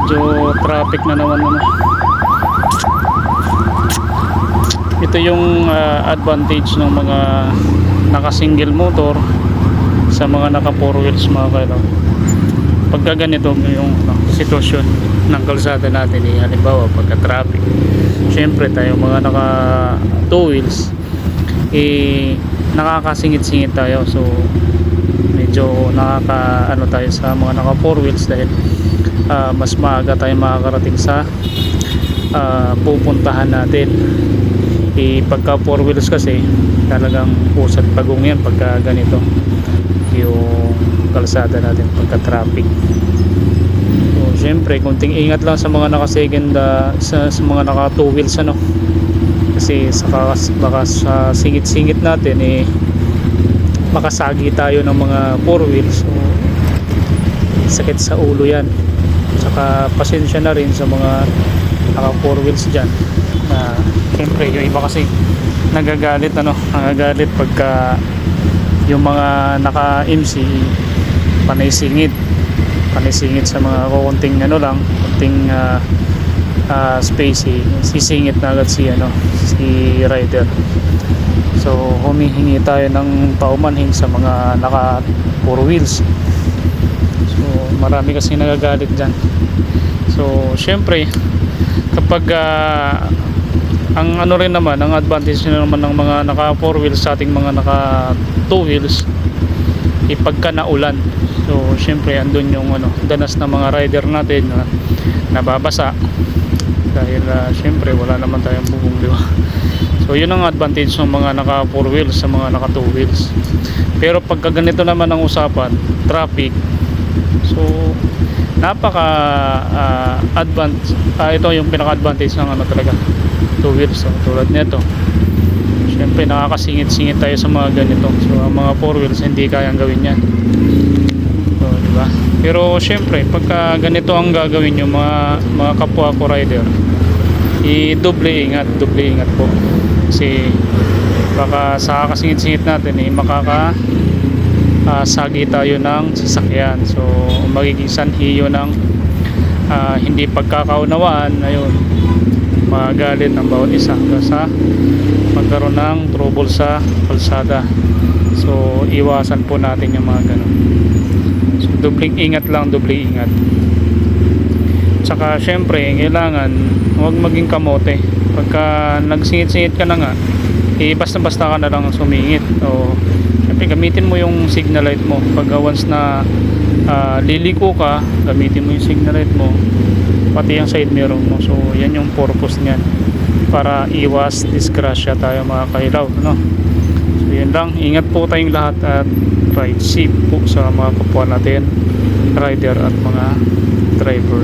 medyo traffic na naman ano. Ito yung advantage ng mga naka single motor sa mga naka four wheels mga kailaw. Pagka ganito yung sitwasyon ng kalsada natin halimbawa pagka traffic, syempre tayo mga naka two wheels nakakasingit-singit tayo, so medyo nakaka tayo sa mga naka four wheels dahil mas maaga tayo makakarating sa pupuntahan natin. Pagka four wheels kasi talagang usad pagong yan pagka ganito yung kalsada natin pagka traffic. So syempre kunting ingat lang sa mga naka second sa mga naka two wheels kasi baka sa singit-singit natin makasagi tayo ng mga four wheels, so sakit sa ulo yan. Saka pasensya na rin sa mga naka four wheels dyan na syempre yung iba kasi nagagalit pagka yung mga naka MC panay singit sa mga kunting kunting space, sisingit na agad si rider. So humihingi tayo ng paumanhin sa mga naka four wheels. So marami kasi nagagalit dyan. So syempre kapag ang rin naman, ang advantage naman ng mga naka four wheels sa ating mga naka two wheels pagka naulan, so syempre andun yung danas ng mga rider natin na nababasa dahil syempre wala naman tayong bubong, di ba? So yun ang advantage ng mga naka four wheels sa mga naka two wheels. Pero pagka ganito naman ang usapan, traffic, so napaka ito yung pinaka advantage ng talaga two wheels. So tulad nito, syempre nakakasingit-singit tayo sa mga ganito. So ang mga four wheels hindi kayang gawin yan, so diba? Pero syempre pagka ganito ang gagawin nyo mga kapwa ko rider, doble ingat po, kasi baka sa kasingit-singit natin sagi tayo ng sasakyan. So magiging sanhiyo ng hindi pagkakaunawaan, ayun, magalit ang bawat isa sa magkaroon ng trouble sa kalsada. So iwasan po natin yung mga ganun. So dobleng ingat lang, dobleng ingat. Tsaka syempre kailangan huwag maging kamote pagka nagsingit-singit ka na nga, basta-basta ka na lang sumingit. So syempre gamitin mo yung signal light mo pagka once na liliko ka, gamitin mo yung signal light mo pati yung side mirror mo. So yan yung purpose niyan, para iwas disgrasya tayo mga kailaw, So yun lang, ingat po tayong lahat at ride safe po sa mga kapwa natin rider at mga driver.